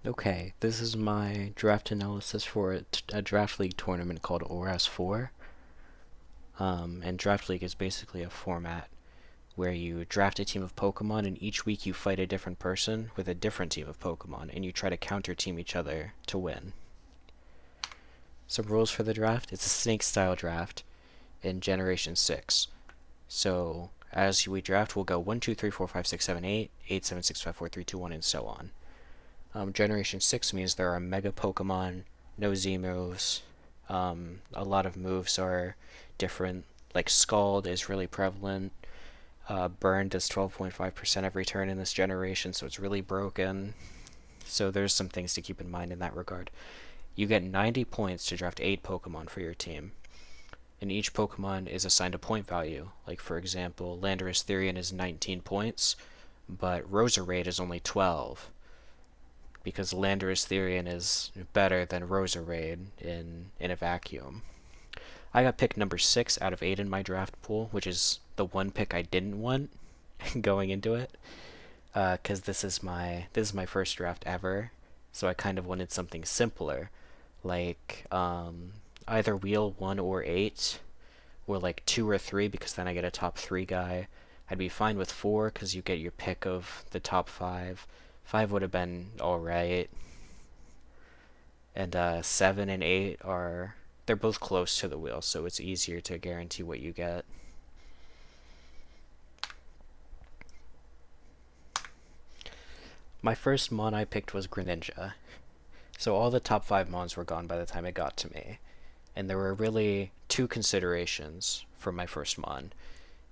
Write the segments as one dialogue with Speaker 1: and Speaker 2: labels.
Speaker 1: Okay, this is my draft analysis for a draft league tournament called ORAS 4. And draft league is basically a format where you draft a team of Pokemon, and each week you fight a different person with a different team of Pokemon, and you try to counter team each other to win. Some rules for the draft: it's a snake style draft in Generation 6. So as we draft, we'll go 1, 2, 3, 4, 5, 6, 7, 8, 8, 7, 6, 5, 4, 3, 2, 1, and so on. Generation 6 means there are Mega Pokemon, no Z moves. A lot of moves are different, like Scald is really prevalent. Burn does 12.5% every turn in this generation, so it's really broken. So there's some things to keep in mind in that regard. You get 90 points to draft 8 Pokemon for your team, and each Pokemon is assigned a point value. Like, for example, Landorus Therian is 19 points, but Roserade is only 12, because Landorus Therian is better than Roserade in a vacuum. I got pick number 6 out of 8 in my draft pool, which is the one pick I didn't want going into it, because this is my first draft ever, so I kind of wanted something simpler, like either wheel 1 or 8, or like 2 or 3, because then I get a top 3 guy. I'd be fine with 4 because you get your pick of the top 5. 5 would have been alright, and 7 and 8 are they're both close to the wheel, so it's easier to guarantee what you get. My first mon I picked was Greninja, so all the top 5 mons were gone by the time it got to me, and there were really two considerations for my first mon.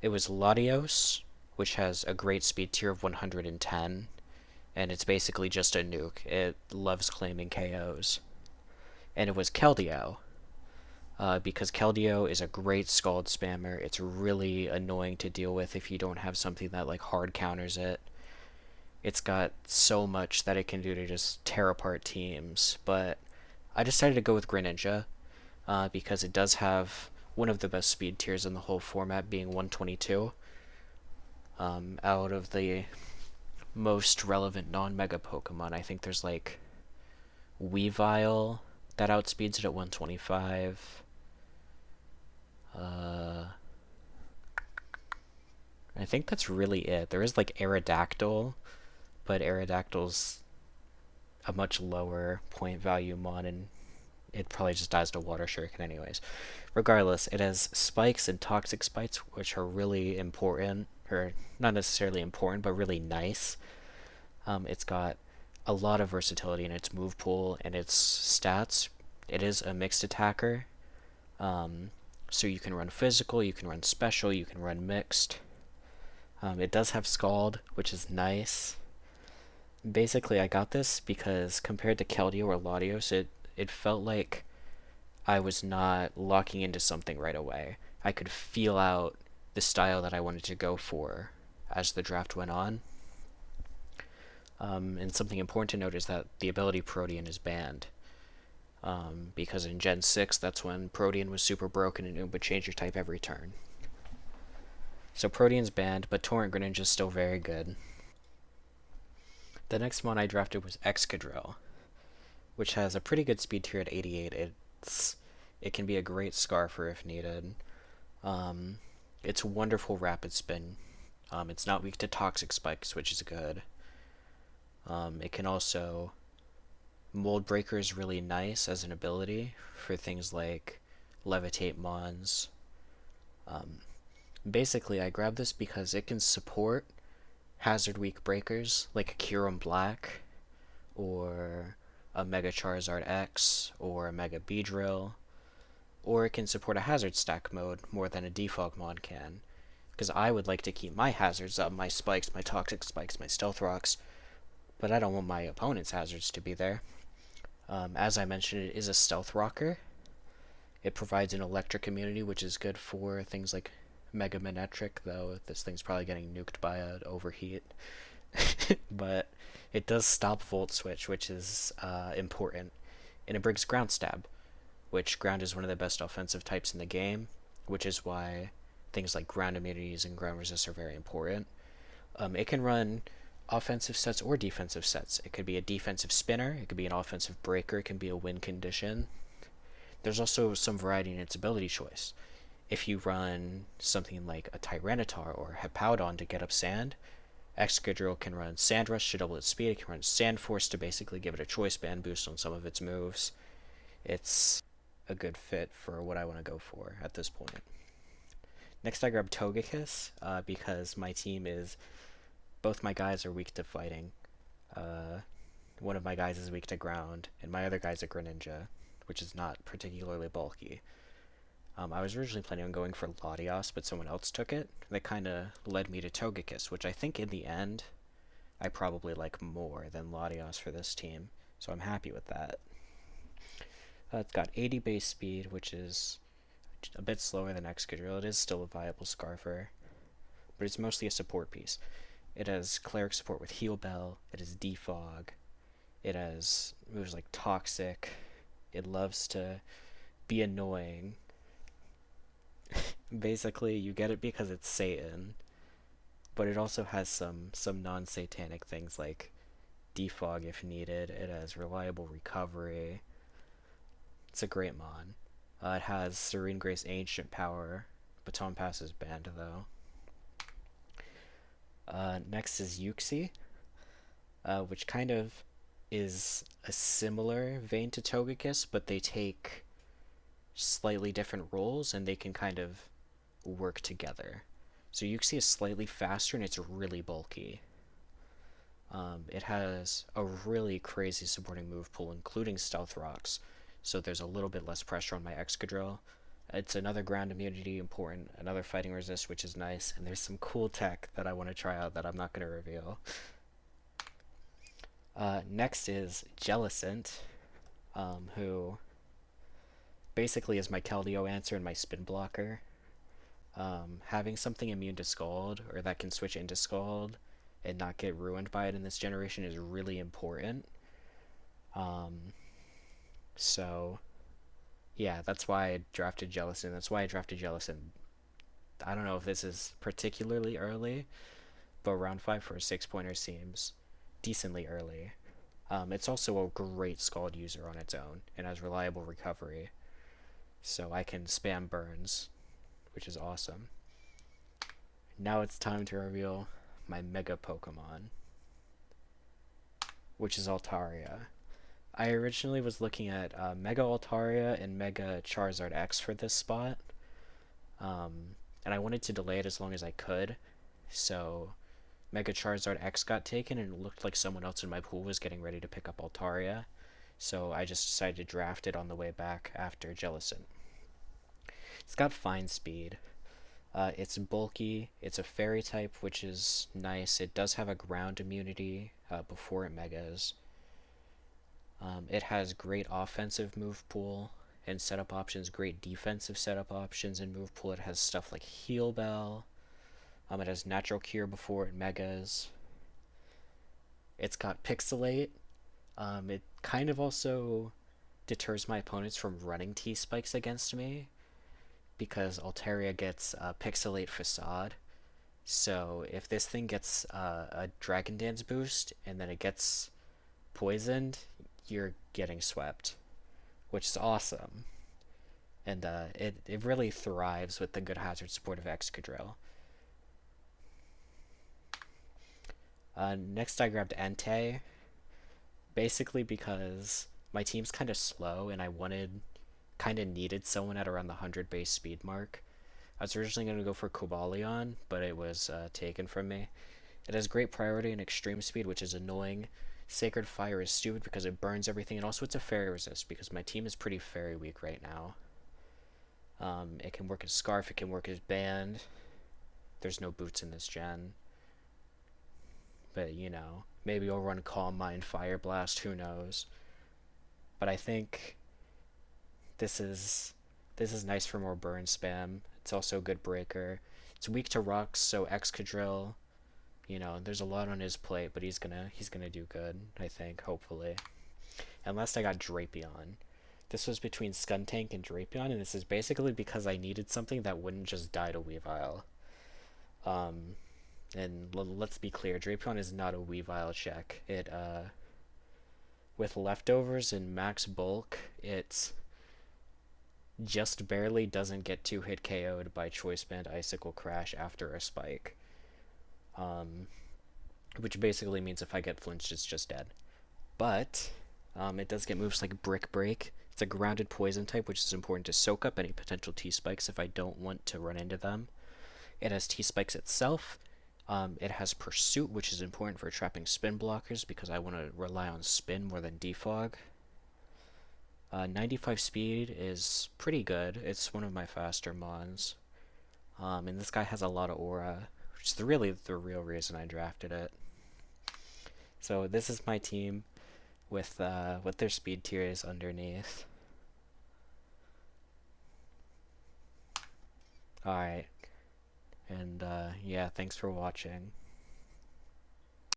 Speaker 1: It was Latios, which has a great speed tier of 110, and it's basically just a nuke. It loves claiming KOs. And it was Keldeo, because Keldeo is a great Scald spammer. It's really annoying to deal with if you don't have something that like hard counters it. It's got so much that it can do to just tear apart teams, but I decided to go with Greninja because it does have one of the best speed tiers in the whole format, being 122. Out of the most relevant non-mega Pokemon, I think there's like Weavile that outspeeds it at 125. Uh, I think that's really it. There is like Aerodactyl, but Aerodactyl's a much lower point value mon, and it probably just dies to Water Shuriken anyways. Regardless, it has spikes and toxic spikes, which are really important, or not necessarily important, but really nice. It's got a lot of versatility in its move pool and its stats. It is a mixed attacker, um, so you can run physical, you can run special, you can run mixed. It does have Scald, which is nice. Basically, I got this because compared to Keldeo or Latios, it felt like I was not locking into something right away. I could feel out the style that I wanted to go for as the draft went on. And something important to note is that the ability Protean is banned. Because in Gen 6, that's when Protean was super broken and it would change your type every turn. So Protean's banned, but Torrent Greninja is still very good. The next one I drafted was Excadrill, which has a pretty good speed tier at 88. It can be a great Scarfer if needed. Um, it's wonderful rapid spin. It's not weak to toxic spikes, which is good. It can also Mold Breaker is really nice as an ability for things like Levitate Mons. Um, Basically, I grabbed this because it can support Hazard Weak breakers like a Kyurem Black, or a Mega Charizard X, or a Mega Beedrill, or it can support a Hazard Stack mode more than a Defog Mon can. Because I would like to keep my hazards up, my spikes, my toxic spikes, my stealth rocks, but I don't want my opponent's hazards to be there. As I mentioned, it is a stealth rocker. It provides an electric immunity, which is good for things like Mega Manectric, though this thing's probably getting nuked by an overheat. But it does stop Volt Switch, which is important. And it brings Ground Stab, which ground is one of the best offensive types in the game, which is why things like ground immunities and ground resist are very important. It can run offensive sets or defensive sets. It could be a defensive spinner, it could be an offensive breaker, it can be a win condition. There's also some variety in its ability choice. If you run something like a Tyranitar or Hippowdon to get up sand, Excadrill can run Sand Rush to double its speed, it can run Sand Force to basically give it a choice band boost on some of its moves. It's a good fit for what I want to go for at this point. Next I grabbed Togekiss, because my team is, both my guys are weak to fighting. One of my guys is weak to ground, and my other guy's a Greninja, which is not particularly bulky. I was originally planning on going for Latios, but someone else took it. That kind of led me to Togekiss, which I think in the end, I probably like more than Latios for this team, so I'm happy with that. It's got 80 base speed, which is a bit slower than Excadrill. It is still a viable Scarfer, but it's mostly a support piece. It has Cleric support with Heal Bell, it has Defog, it has moves like Toxic, it loves to be annoying. Basically, you get it because it's Satan, but it also has some non-satanic things like Defog if needed. It has reliable recovery. It's a great mon. It has Serene Grace Ancient Power. Baton Pass is banned though. Next is Uxie, which kind of is a similar vein to Togekiss, but they take slightly different roles and they can kind of work together. So Uxie is slightly faster and it's really bulky. It has a really crazy supporting move pool, including Stealth Rocks, so there's a little bit less pressure on my Excadrill. It's another ground immunity important, another fighting resist, which is nice, and there's some cool tech that I want to try out that I'm not going to reveal. Next is Jellicent, who basically is my Keldeo answer and my spin blocker. Having something immune to Scald, or that can switch into Scald, and not get ruined by it in this generation is really important. So, yeah, that's why I drafted Jellicent. That's why I drafted Jellicent. I don't know if this is particularly early, but round 5 for a 6-pointer seems decently early. It's also a great Scald user on its own, and has reliable recovery. So I can spam burns, which is awesome. Now it's time to reveal my Mega Pokemon, which is Altaria. I originally was looking at Mega Altaria and Mega Charizard X for this spot, and I wanted to delay it as long as I could, so Mega Charizard X got taken and it looked like someone else in my pool was getting ready to pick up Altaria, so I just decided to draft it on the way back after Jellicent. It's got fine speed. It's bulky, it's a fairy type, which is nice. It does have a ground immunity before it megas. It has great offensive move pool and setup options, great defensive setup options and move pool. It has stuff like Heal Bell. It has Natural Cure before it megas. It's got Pixelate. It kind of also deters my opponents from running T-Spikes against me, because Altaria gets Pixelate Facade. So if this thing gets a Dragon Dance boost and then it gets poisoned, you're getting swept, which is awesome. And it really thrives with the good hazard support of Excadrill. Next I grabbed Entei, basically because my team's kind of slow and I kind of needed someone at around the 100 base speed mark. I was originally going to go for Cobalion, but it was taken from me. It has great priority and extreme speed, which is annoying. Sacred Fire is stupid because it burns everything, and also it's a fairy resist because my team is pretty fairy weak right now. It can work as Scarf, it can work as Band. There's no boots in this gen. But, you know, maybe I'll run Calm Mind, Fire Blast, who knows. But I think this is nice for more burn spam. It's also a good breaker. It's weak to rocks, so Excadrill, you know, there's a lot on his plate, but he's gonna do good, I think, hopefully. And last I got Drapion. This was between Skuntank and Drapion, and this is basically because I needed something that wouldn't just die to Weavile. And let's be clear, Drapion is not a Weavile check. With leftovers and max bulk, it just barely doesn't get 2-hit KO'd by Choice Band Icicle Crash after a spike. Which basically means if I get flinched, it's just dead. But it does get moves like Brick Break. It's a grounded poison type, which is important to soak up any potential T-spikes if I don't want to run into them. It has T-spikes itself. It has Pursuit, which is important for trapping spin blockers because I want to rely on spin more than defog. 95 speed is pretty good. It's one of my faster mons. And this guy has a lot of aura, which is really the real reason I drafted it. So this is my team with their speed tiers underneath. Alright. And yeah, thanks for watching.